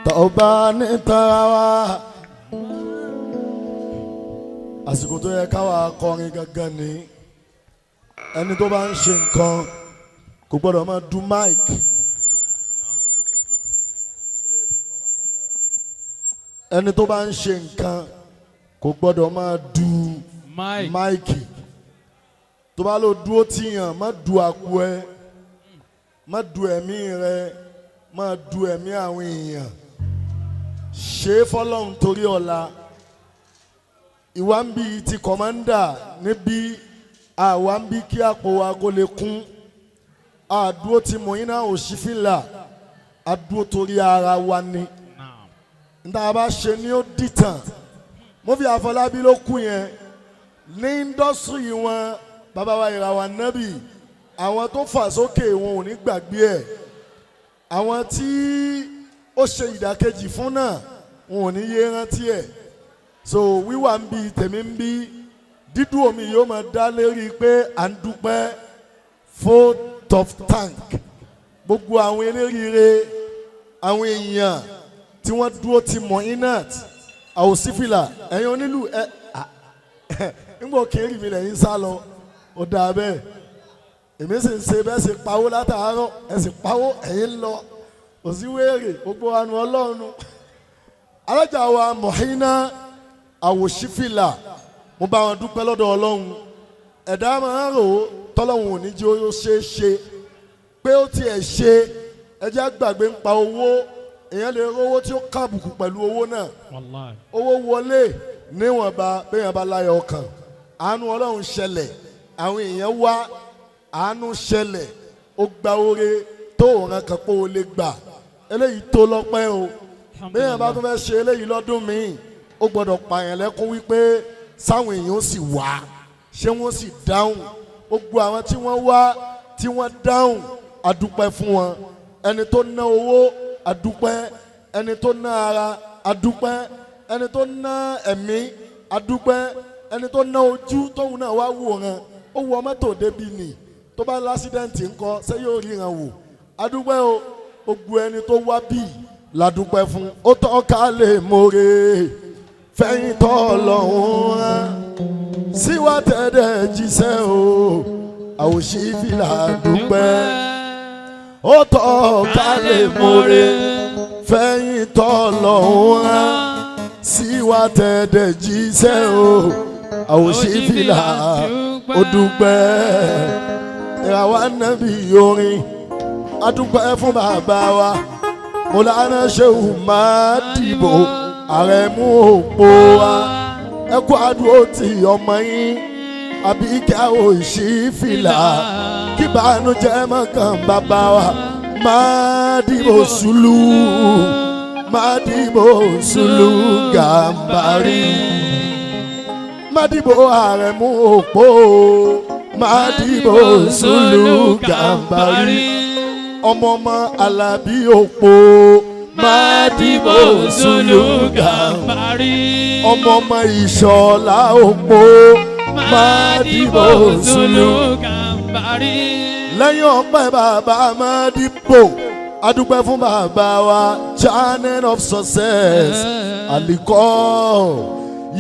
tọ́ba ní tara wa àsìkò tó yẹ káwa kọrin gangan ni ẹni tó bá ń ṣe nǹkan kò gbọ́dọ̀ máa du mic ẹni tó bá ń ṣe nǹkan kò gbọ́dọ̀ máa du máìkì tó bá lọ dúró tìyàn má du àpò ẹ má du ẹ̀mí rẹ má du ẹ̀mí àwọn èèyàn ṣe fọ́lọ́run torí ọ̀la ìwà ń bí ti kọ̀mọ́ndà níbí àwa ń bí kí àpò wa kó lè kún àdúró ti Muyina Òṣìfìlà àdúró torí ara wa ni níta bá ṣe ni ó dìtàn Murphy Afọlábí ló kú yẹn ní indọ́sírì wọn bàbá wa ìràwọ̀ nábì àwọn tó fà sókè wọn ò ní gbàgbé ẹ̀ àwọn tí ó ṣe ìdàkejì fún náà wọn ò ní yé rántí ẹ̀ so wíwà ń bi tèmi ń bí dídú omi yóò máa dá lérí pé à ń dúpẹ́ full of tank gbogbo àwọn eléríire àwọn èèyàn tí wọ́n dúró ti Muyina Òṣìfìlà ẹ̀yin onílù ẹ̀ nígbà òkèèrè mi lẹ́yìn sá lọ ó dáa bẹ́ẹ̀ èmi sì ń ṣe bẹ́ẹ̀ sì pawó látàárọ̀ ẹ̀ sì pawó ẹ̀yin lọ òsínwéèrè gbogbo àánú ọlọ́run alájà wa Muyina Òṣìfìlà mo bá wọn dúpẹ́ lọ́dọ̀ ọlọ́run ẹ̀dá máa ń rò ó tọ́lọ́run ò ní jẹ́ ó ṣe é ṣe pé ó tiẹ̀ ṣe ẹjẹ́ àgbàgbé ń pa owó èèyàn lè rówó tí ó kábùkù pẹ̀lú owó náà owó wọlé níwọ̀nba béèyàn bá láyọ̀ ọkàn àánú ọlọ́run ṣẹlẹ̀ àwọn èèyàn wá àánú ṣẹlẹ̀ ó gba oore tó òran kan pé ó lè gbà eléyìí tó lọ́pẹ́ o béèyàn bá tún fẹ́ ṣe eléyìí lọ́dún míì ó gbọ́dọ̀ pààyàn lẹ́kún wípé sáwọn èèyàn sì wá ṣé wọ́n sì dáhùn gbogbo àwọn tí wọ́n wá tí wọ́n dáhùn adúpẹ́ fún wọn ẹni tó ná owó adúpẹ́ ẹni tó ná ara adúpẹ́ ẹni tó ná ẹ̀mí adúpẹ́ ẹni tó ná ojú tóun náà wá wòran ó wọ mọ́tò débi nì tó bá lásídẹ̀ǹtì ńkọ́ ṣé yóò ríran wò adúpẹ́ o gbogbo ẹni tó wá bí ládúpẹ́ fún ó tọ́ ká lè mọ̀rẹ́ fẹ̀yìn tọ́ lọ́hùn án síwá tẹ̀dẹ̀ jíṣẹ́ o Òṣìfìlà dúpẹ́ ó tọ́ ká lè mọ̀rẹ́ fẹ̀yìn tọ́ lọ́hùn án síwá tẹ̀dẹ̀ jíṣẹ́ o Òṣìfìlà ó dúpẹ́ ìràwọ̀ nábì orin adúpẹ́ fún bàbá wa Mọ́lánà Ṣéhù Mádìbò Àrẹ̀mú òpó wa ẹ kú àdúró ti ọmọ yín Àbíkẹ́ Òṣìfìlà kí bànújẹ́ mọ́kàn bàbá wa Mádìbò Sùlù Mádìbò Sùlù Gàmbàrí Mádìbò Àrẹ̀mú òpó Mádìbò Sùlù Gàmbàrí ọmọ Alábí òpó Mádìbò Sùlù Gàmbàrí ọmọ Ìṣọ̀lá òpó Mádìbò Sùlù Gàmbàrí. lẹ́yìn ọpẹ́ bàbá Mádìbò adúpẹ́ fún bàbá wa channel of success Àlìkọ́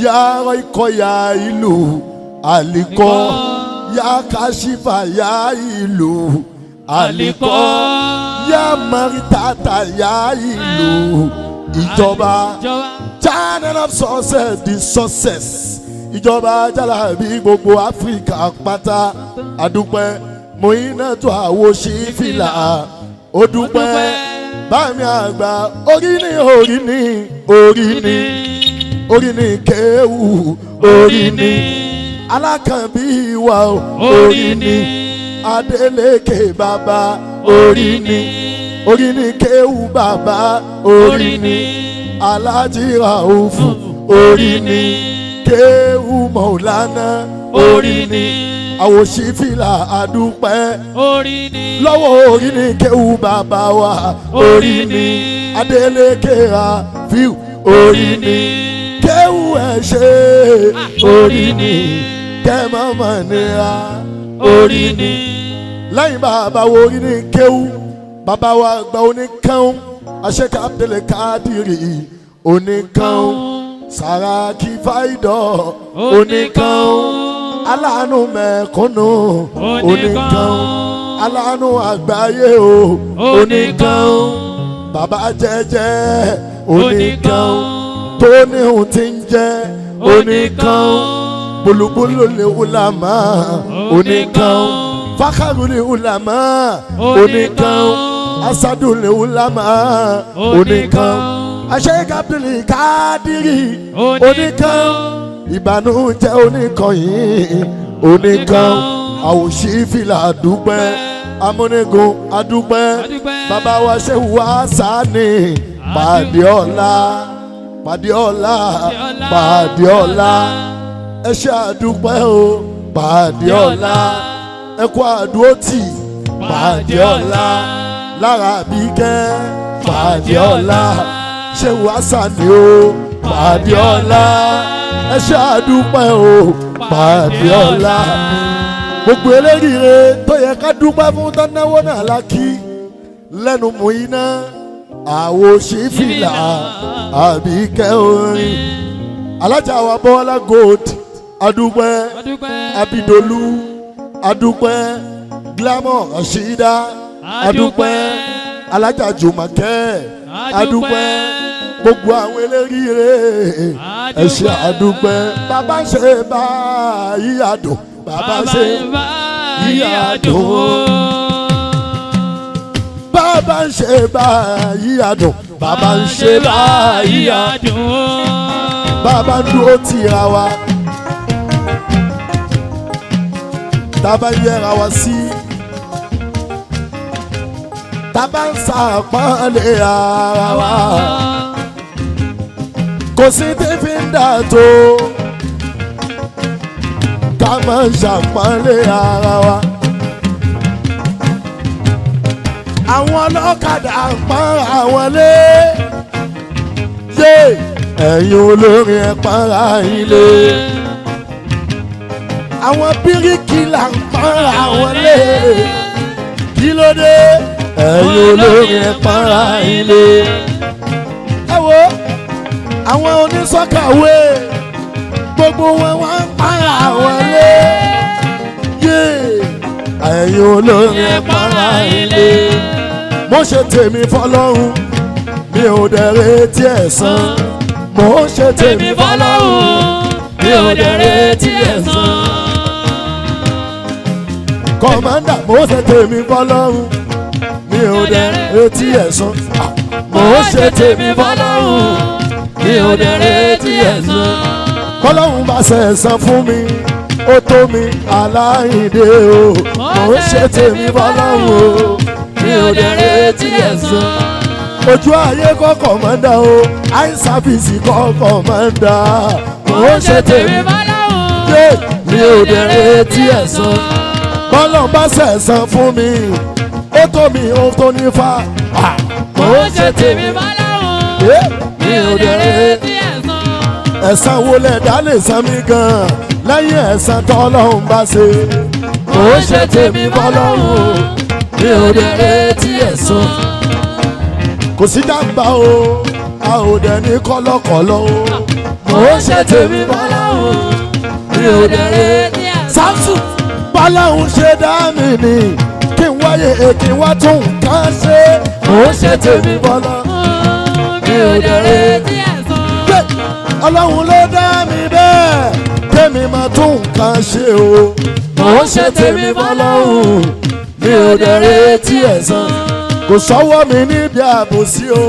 yàrá ikọ̀ yà ìlú Àlìkọ́ yà Kàṣífà yà ìlú Àlìkọ́ yà Màrítàtà yà ìlú ìjọba channel of success the success ìjọba Jalabi gbogbo Áfíríkà pátá adúpẹ́ Muyina Òṣìfìlà ó dúpẹ́ bámi àgbà orí ni kéwù orí ni alákànbí wa orí ni Adélékè bàbá orí ni kéwù bàbá orí ni Aláàjì Ràúfù orí ni kéwù Mọ̀lánà orí ni Òṣìfìlà adúpẹ́ lọ́wọ́ orí ni kéwù bàbá wa orí ni Adélékè Ràfíù orí ni kéwù ẹ̀ ṣe orí ni kẹ́mọ́mọ́ nira orí ni lẹ́yìn bàbá wo orí ni kéwù bàbá wa gba oníkẹ́hún Sheikh Abdul Kadiri oníkan Saraki Faido oníkan aláàánú mẹ̀kúnnù oníkan aláàánú àgbáyé o oníkan bàbá jẹ́jẹ́ oníkan tó ní ohun tí ń jẹ́ oníkan bulubulu lè ulama oníkan fakaru lè ulama oníkan asadu lè ulama oníkan Sheikh Abdul Kadiri oníkan ìbànújẹ́ oníkan yìí oníkan àwòṣí fìlà àdúpẹ́ amúnigun àdúpẹ́ bàbá wa Shehu Hasani pàdé ọ̀la pàdé ọ̀la pàdé ọ̀la ẹ ṣé àdúpẹ́ o pàdé ọ̀la ẹ kú àdúrótì pàdé ọ̀la lára Àbíkẹ́ pàdé ọ̀la Shehu Hasani o pàdé ọ̀la ẹ ṣé àdúpẹ́ o pàdé ọ̀la gbogbo eléríire tó yẹ ká dúpẹ́ fún tọ́náwó náà la kí lẹ́nu mú iná àwòṣí fìlà Àbíkẹ́ orin alájà wa Bọ́lá Gold adúpẹ́ Abidolu adúpẹ́ Glamour Rashida adúpẹ́ alájà Jùmọ̀kẹ́ adúpẹ́ gbogbo àwọn eléríire ẹ ṣé àdúpẹ́ bàbá ń ṣe báyìí àdùn bàbá ń ṣe báyìí àdùn bàbá ń ṣe báyìí àdùn bàbá ń ṣe báyìí àdùn bàbá ń dúró tìra wa tábà ń yẹra wa sí tábà ń ṣàpọ́nlé ara wa kò sí tí fi ń dà tó ká máa ṣàpọ́nlé ara wa. àwọn ọlọ́kadà ń pọ́n àwọn lé yé ẹ̀yin olórin ẹ̀ pọ́nra yín lé. àwọn bíríkìlà ń pọ́n àwọn lé kí ló dé ẹ̀yin olórin ẹ̀ pọ́nra yín lé. ẹ wo àwọn onísọ́kàwé gbogbo wọn wá ń para àwọn lé yé ẹ̀yin olórin ẹ̀ para ilé. mo ṣe tèmi fọ́lọ́run mi ò dẹ̀ retí ẹ̀san mo ṣe tèmi fọ́lọ́run mi ò dẹ̀ retí ẹ̀san. kọ̀mọ́ndà mo ṣe tèmi fọ́lọ́run mi ò dẹ̀ retí ẹ̀san mo ṣe tèmi fọ́lọ́run mi ò dẹ̀ retí ẹ̀san. Ọlọ́run bá ṣẹ̀san fún mi ó tó mi Aláìndé o mo ṣe tèmi fọ́lọ́run o mi ò dẹ̀ retí ẹ̀san. ojú ayé kọ́kọ́ máa ń dá o eye service kọ́kọ́ máa ń dá mo ṣe tèmi fọ́lọ́run mi ò dẹ̀ retí ẹ̀san. Ọlọ́run bá ṣẹ̀san fún mi ó tó mi ó tó ní fa mo ṣe tèmi fọ́lọ́run mi ò dẹ̀ retí ẹ̀san. ẹ̀san wo lẹ̀dá lè san mí gan lẹ́yìn ẹ̀san tọ́lọ́run bá ṣe mo ṣe tèmi fọ́lọ́run mi ò dẹ̀ retí ẹ̀san. kò sí jàmbá o a ò dẹ̀ ní kọ́lọ́kọ́lọ́ o mo ṣe tèmi fọ́lọ́run mi ò dẹ̀ retí ẹ̀san. Samson bọ́lọ́run ṣe dá mi ni kí n wáyé kí n wá tún nǹkan ṣe mo ṣe tèmi fọ́lọ́run mi ò dẹ̀ retí ẹ̀san. Ọlọ́run ló dá mi bẹ́ẹ̀ kémi máa tún nǹkan ṣe o mo ṣe tèmi fọ́lọ́run mi ò dẹ̀ retí ẹ̀san. kò sọ́wọ́ mi níbi àbòsí o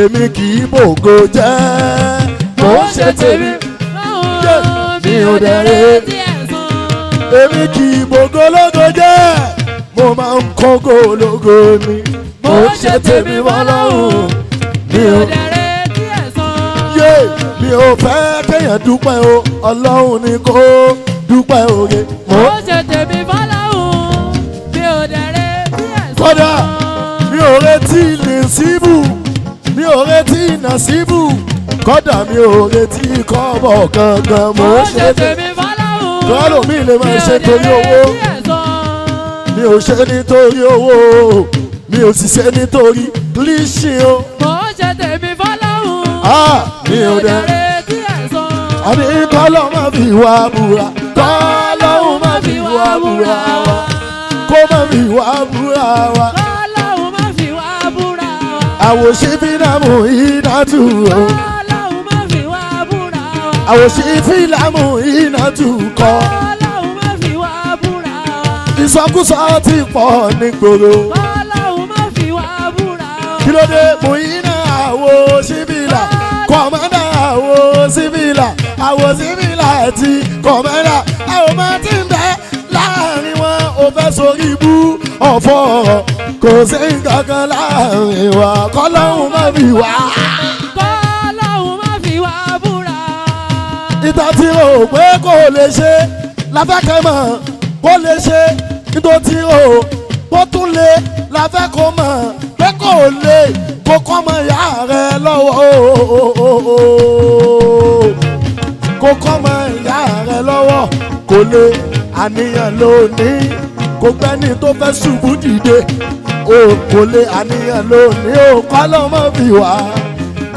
èmi kì í bògo jẹ́ mo ṣe tèmi mi ò dẹ̀ retí ẹ̀san. èmi kì í bògo lógo jẹ́ mo máa ń kógo lógo ni mo ṣe tèmi fọ́lọ́run mi ò dẹ̀ retí ẹ̀san. mi ò fẹ́ kéèyàn dúpẹ́ o Ọlọ́run ni kó dúpẹ́ oore. mo ṣe tèmi fọ́lọ́run mi ò dẹ̀ retí ẹ̀san. kódà mi ò retí Nasibu mi ò retí Nasibu kódà mi ò retí kọ́bọ̀ kankan mo ṣe tèmi fọ́lọ́run. kọ́lọ̀ mi lè máa ṣe torí owó mi ò ṣe nítorí owó mi ò sì ṣe nítorí líṣì o. Mo ṣe tèmi fọ́lọ́hún. Mi ò dẹ̀. Retí ẹ̀san. Àní kọ́lọ́ má fi wá búra. Kọ́lọ́hún má fi wá búra wa. Kó má fi wá búra wa. Kọ́lọ́hún má fi wá búra wa. Àwòṣe fílàmù ìnàtù o. Kọ́lọ́hún má fi wá búra wa. Àwòṣe fílàmù ìnàtù kọ́. Kọ́lọ́hún má fi wá búra wa. Ìsọkúsọ ti pọ̀ nígboro. Kọ́lọ́hún má fi wá búra wa. Kí ló dé Muyina àwo síbìlà kọ̀mọ́dà àwo síbìlà àwo síbìlà ti kọ̀mọ́dà àwọn máa ti ń bẹ láàrin wọn ò fẹ́ sórí ibú ọ̀fọ̀ kò sí kankan láàrin wa kọ́lọ́hún má fi wá. Kọ́lọ́hún má fi wá búra wa. Ìtàn tí o pé kò lè ṣe láfẹ́kẹ́ mọ̀ kó lè ṣe nítorí o bó tún lè láfẹ́ kó mọ̀ pé kò lè kó kọ́ mọ ìyá rẹ lọ́wọ́ kó kọ́ mọ ìyá rẹ lọ́wọ́ kò lè àníyàn lónìí kò gbẹ́ni tó fẹ́ ṣubú dìde o kò lè àníyàn lónìí o kọ́ ló mọ̀ fi wá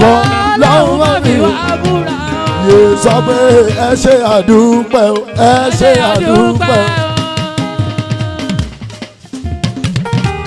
kọ́ lọ́hùn mọ̀ fi wá búra wa. yé sọ pé ẹ ṣe àdúpẹ́ o ẹ ṣe àdúpẹ́ o.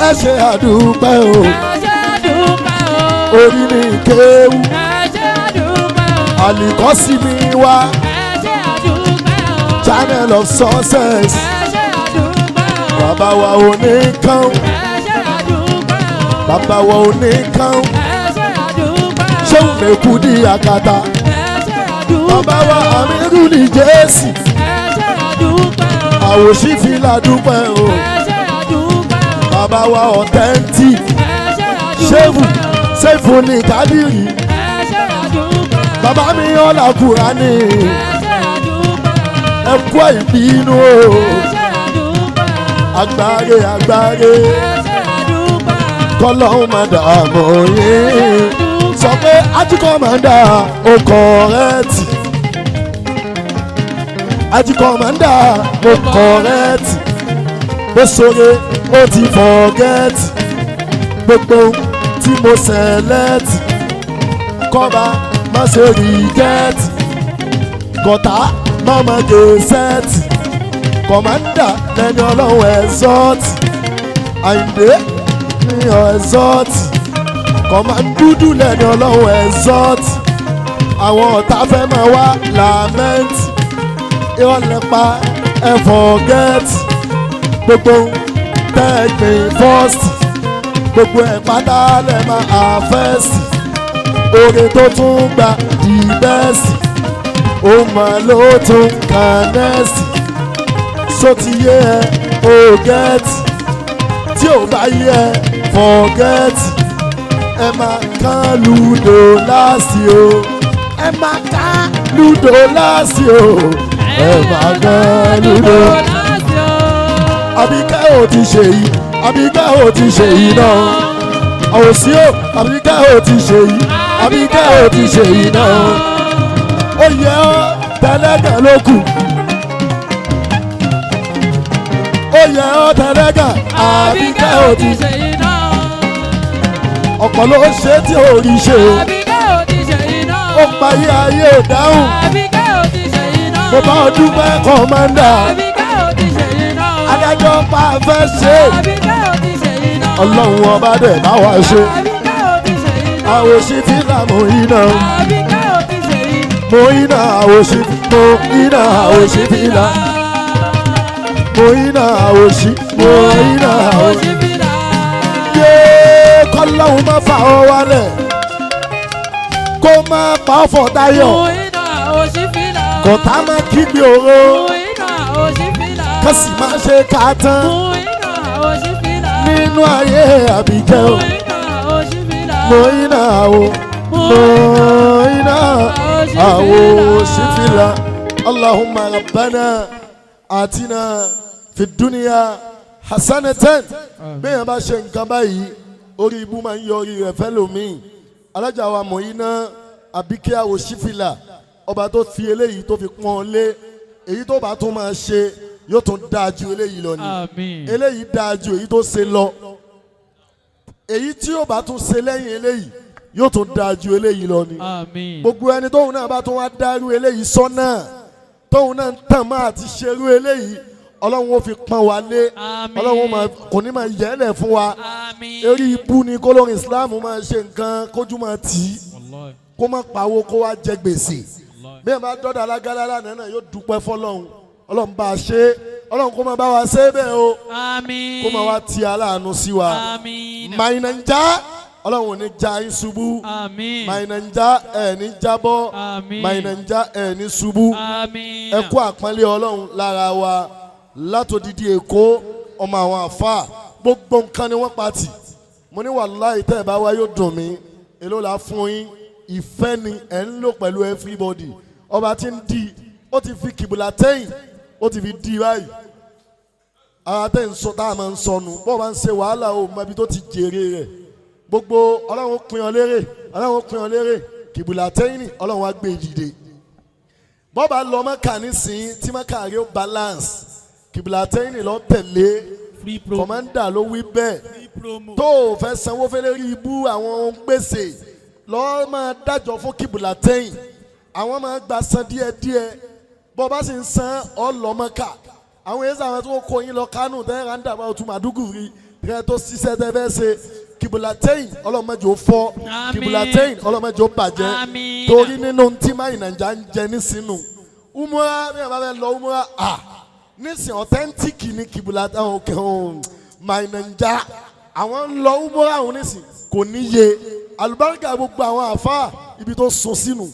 Ẹ ṣe àdúpẹ́ o. Ẹ ṣe àdúpẹ́ o. Orí ni kéwú. Ẹ ṣe àdúpẹ́ o. Àlìkọ́sí mi wá. Ẹ ṣe àdúpẹ́ o. Channel of success. Ẹ ṣe àdúpẹ́ o. Bàbá wa ò ní kán. Ẹ ṣe àdúpẹ́ o. Bàbá wa ò ní kán. Ẹ ṣe àdúpẹ́ o. Ṣéun lè kú di àkàtà. Ẹ ṣe àdúpẹ́ o. Bàbá wa Àmírù ní Jésì. Ẹ ṣe àdúpẹ́ o. Àwòṣí fi là dúpẹ́ o. Ẹ ṣe àdúpẹ́ o. Bàbá wa authentic. Ẹ ṣe àdúpẹ́ o. Ṣéfù Ṣéfù ní Kádìrì. Ẹ ṣe àdúpẹ́ o. Bàbá mi ọ̀là Kùránì. Ẹ ṣe àdúpẹ́ o. Ẹ kú ìbínú o. Ẹ ṣe àdúpẹ́ o. Agbáre agbáre. Ẹ ṣe àdúpẹ́ o. Kọ́lọ́hún máa dààmú yín. Sọ pé ajíkọ́ máa ń dà ó kọ̀rẹ́ẹ̀tì. Ajíkọ́ máa ń dà ó kọ̀rẹ́ẹ̀tì. Bó ṣoore ó ti fọ̀gẹ́ẹ̀tì. Gbogbo tí mo sẹ̀lẹ́ẹ̀tì. Kọ́ba má ṣe rìgẹ́ẹ̀tì. Kọ̀tà má má gé sẹ́ẹ̀tì. Kọ̀mándà lẹ́ni ọlọ́run ẹ̀zọ́ọ̀tì. Àyìndé ní ẹ̀zọ́ọ̀tì. Kọ̀mándúdú lẹ́ni ọlọ́run ẹ̀zọ́ọ̀tì. Àwọn ọ̀tá fẹ́ máa wá làmẹ́ǹtì. Ìrọ̀lẹ́pa ẹ̀fọ̀gẹ́ẹ̀tì. Gbogbo tẹ́gbìn fọ́ọ̀sì. Gbogbo ẹ̀ pátá lẹ̀ máa àfẹ́sì. Oore tó tún gba di bẹ́ẹ̀sì. Ó mà ló tún kànẹ́sì. Só ti yé ẹ o gẹ́ẹ̀tì. Tí ò bá yé ẹ fọ̀gẹ́ẹ̀tì. Ẹ máa kán lúdò láàsì o. Ẹ máa kán lúdò láàsì o. Ẹ máa kán lúdò. Àbíkẹ́ ò ti ṣe yìí. Àbíkẹ́ ò ti ṣe yìí náà. Àwòsí o. Àbíkẹ́ ò ti ṣe yìí. Àbíkẹ́ ò ti ṣe yìí náà. Ó yẹ ọ́ tẹ́lẹ̀gàn ló kù. Ó yẹ ọ́ tẹ́lẹ̀gàn. Àbíkẹ́ ò ti ṣe yìí náà. Ọ̀pọ̀ ló ṣe tí ò rí ṣe. Àbíkẹ́ ò ti ṣe yìí náà. Ó parí ayé ò dáhùn. Àbíkẹ́ ò ti ṣe yìí náà. Mo bá ọdún pẹ́ kọ́mándà. Àbíkẹ́ ò ti ṣe yìí náà. Adájọ́ pa fẹ́ ṣe. Àbíkẹ́ ò ti ṣe yìí náà. Ọlọ́run ọba dẹ̀ bá wa ṣe. Àbíkẹ́ ò ti ṣe yìí náà. Àwòṣí fílà Muyina. Àbíkẹ́ ò ti ṣe yìí. Muyina àwòṣí. Muyina àwòṣí fílà. Muyina àwòṣí. Muyina àwòṣí. fìlà. Yé kọ́lọ́hún má fa ọ wálẹ̀. Kó má pa ọ́ fọ̀ táyọ̀. Muyina òṣì fìlà. Kọ̀tá má kígbe òro. Muyina òṣì fìlà. Kọ́sì má ṣe ká tán. Muyina òṣì fìlà. Nínú ayé Àbíkẹ́ o. Muyina òṣì fìlà. Muyina o. Muyina àwòṣí fílà. Allahumma rabbana atina fi dunya hasanatan. Bẹ́ẹ̀ bá ṣe nǹkan báyìí orí ibú máa ń yọ orí rẹ̀ fẹ́ lómìn. Alájà wa Muyina Àbíkẹ́ àwòṣí fílà. Ọba tó fi eléyìí tó fi pọ́n lé. Èyí tó bá tún máa ṣe yóò tún dáa ju eléyìí lọ ni. Àmín. Eléyìí dáa ju èyí tó ṣe lọ. èyí tí yóò bá tún ṣe lẹ́yìn eléyìí yóò tún dáa ju eléyìí lọ ni. Àmín. gbogbo ẹni tóun náà bá tún wá dárú eléyìí sọ́nà tóun náà ń tàn máa àti ṣerú eléyìí ọlọ́run ó fi pọ́n wa lé. Àmín. ọlọ́run kò ní máa yẹ̀lẹ̀ fún wa. Àmín. eré ibú ni kólórin Islam máa ṣe nǹkan kójú máa tì í Wallahi. kó má pawó kó wá jẹ gbèsè. Wallahi. bí ẹ bá dọ́dọ̀ alágálá lánàá náà yóò dúpẹ́ fọlọ́run ọlọ́run bá a ṣe ọlọ́run kó máa bá wa ṣe bẹ́ẹ̀ o Àmín. kó máa wá ti aláàánú sí wa. Àmín. Mainanja ọlọ́run ò ní já yín ṣubú. Àmín. Mainanja ẹ̀ ní jábọ́. Àmín. Mainanja ẹ̀ ní ṣubú. Àmín. ẹ kú àpọ́nlé ọlọ́run lára wa látòdìdí Èkó ọmọ àwọn àfa gbogbo nǹkan ni wọ́n pa tì. mo ní wàláhì tẹ́ ẹ bá wá yóò dùn mí èló la fún yín ìfẹ́ ni ẹ̀ ń lò pẹ̀lú everybody ọba tí ń di ó ti fi kìbùlà tẹ́yìn ó ti fi di báyìí ara tẹ́ ń sọ tá a máa ń sọnù bọ́ọ̀ bá ń ṣe wàhálà o mọ ibi tó ti jèrè rẹ̀ gbogbo ọlọ́run pín ọ lérè ọlọ́run pín ọ lérè kìbùlà tẹ́yìn ni ọlọ́run wá gbé dìde bọ́ọ̀ bá lọ Mẹ́kà nísìnyí tí Mẹ́kà rí ó balance kìbùlà tẹ́yìn ni lọ tẹ̀lé Free promo. kọ̀mọ́ndà ló wí bẹ́ẹ̀ Free promo. tó o fẹ́ sanwó fẹ́lẹ́ rí ibú àwọn gbèsè lọ́ọ́ máa dájọ́ fún kìbùlà tẹ́yìn àwọn máa gba san díẹ̀díẹ̀ bọ́ bá sì ń san ọlọ́mọ́ká àwọn yẹn sàwọn tó kó yín lọ Kánò tẹ́ randa bá tún Màdúgùrí tẹ́ tó ṣiṣẹ́ tẹ́ fẹ́ ṣe kìbùlà tẹ́yìn ọlọ́mọdé ó fọ́ Àmín. kìbùlà tẹ́yìn ọlọ́mọdé ó bàjẹ́ Àmín. torí nínú tí máa Nàìjíríà ń jẹ nísìnú umura bí wọn bá fẹ́ lọ umura nísìn authentic ni kìbùlà òkè máa Nàìjíríà àwọn ń lọ umura àwọn nísìn kò níye àlùbáríkà gbogbo àwọn àfa ibi tó sùn sínú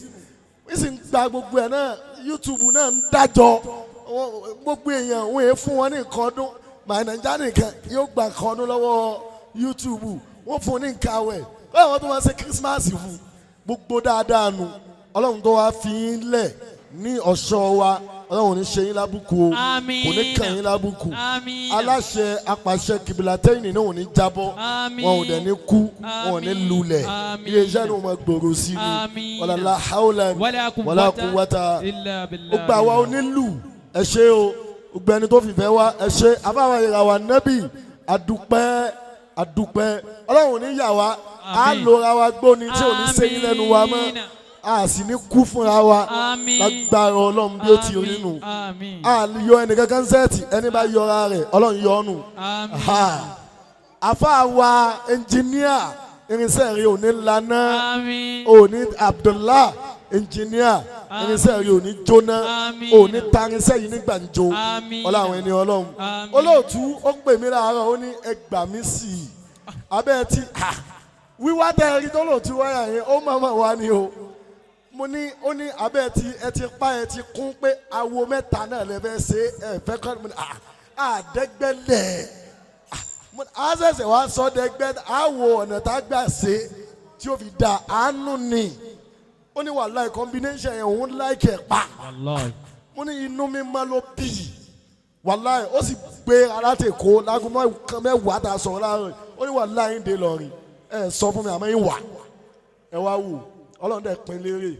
nísìn gba gbogbo ẹ̀ náà YouTube náà ń dájọ́ gbogbo èèyàn wọ́n yẹn fún wọn ní nǹkan ọdún máa Nàìjíríà nìkan yóò gba nǹkan ọdún lọ́wọ́ YouTube wọ́n fún ní nǹkan awẹ̀ báwọn tó máa ṣe Christmas fún gbogbo dáadáa nu ọlọ́run tó wá fi yín lẹ̀ ní ọ̀ṣọ́ wa ọlọ́run ò ní ṣe yín lábùkù o Àmín. kò ní kàn yín lábùkù Àmín. aláṣẹ apàṣẹ kìbìlà tẹ́yìn náà ò ní jábọ́ Àmín. wọn ò dẹ̀ ní kú wọn ò ní Àmín. lulẹ̀ Àmín. ilé iṣẹ́ ni wọ́n máa gbòòrò sí ni Àmín. wàlálà haúlẹ̀ wàlá quwwata illa billah. gbogbo àwa onílù ẹ ṣé o gbogbo ẹni tó fìfẹ́ wá ẹ ṣé afáwọn ìràwọ̀ nẹ́bì àdúpẹ́ àdúpẹ́ ọlọ́run ní yà wá á Àmín. lora wa gbóni tí ò ní sẹ́yìn lẹ́nu wa mọ́ Àmín. a sì ní kú fúnra wa Àmín. lágbára ọlọ́run bí ó ti rí nù Àmín. a lè yọ ẹnìkankan sẹ́ẹ̀tì ẹni bá yọra rẹ̀ ọlọ́run yọ ọ́ nù Àmín. àfa wa ẹnjìníà irinṣẹ́ rẹ̀ ò ní lana Àmín. ò ní Abdullah ẹnjìníà irinṣẹ́ rẹ̀ ò ní jóná Àmín. ò ní ta irinṣẹ́ yìí ní gbàǹjo Àmín. ọlọ́run ẹni ọlọ́run Àmín. olóòtú ó pè mí láàárọ̀ ó ní ẹ gbà mí sí i abẹ́ ti wíwá tẹ́ ẹ rí tó lòtú wáyà yẹn ó máa wá ní o mo ní ó ní abẹ́ ti ẹ ti pa ẹ ti kún pé awo mẹ́ta náà lè fẹ́ ṣe ẹ fẹ́ kọ́ mo ní àdẹ́gbẹ́lẹ̀ àṣẹ̀ṣẹ̀ wá sọ dẹ́gbẹ́ àwo ọ̀nà tá a gbà ṣe tí ó fi da àánú ni ó ní wàláì combination yẹn òun láìkẹ̀ pa Wallahi. mo ní inú mi máa ló bì í wàláì ó sì gbé alátẹ̀kọ́ lágùn mẹ́wàá tá a sọ̀rọ̀ láàárọ̀ ó ní wàláì ń dé lọ́rin ẹ sọ fún mi àmọ́ yín wà ẹ wá wò ọlọ́run dẹ̀ pín lérè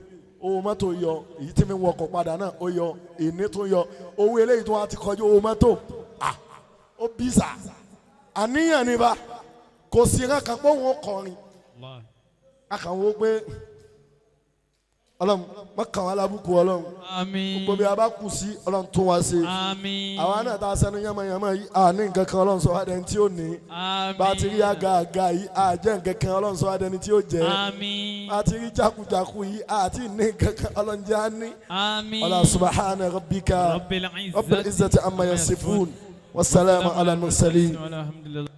owó mọ́tò yọ èyí tí mi ń wọkọ̀ padà náà ó yọ èní tó yọ owó eléyìí tó wá ti kọjú owó mọ́tò ó bí sà àníyàn ni bá kò sí ẹ̀ka kan pé òun ó kọrin Wallahi. akàwọ́ pé ọlọ́run mọ́kàn wá lábùkù ọlọ́run Àmín. gbogbo bí a bá kù sí ọlọ́run tún wá sí Àmín. àwa náà tá a sẹ́nu yánmọ́yánmọ́ yìí àní nǹkan kan ọlọ́run sọ wá dẹni tí ó ní Àmín. bá a ti rí àga yìí àjẹ́ nǹkan kan ọlọ́run sọ wá dẹni tí ó jẹ́ Àmín. bá a ti rí jákujàku yìí àti ní nǹkan kan ọlọ́run jẹ́ á ní. Àmín. ọlá subahana rabbika Rabbil rabbil izzati amma yasifun wasalaamu ala mursalin. Alhamdulillah.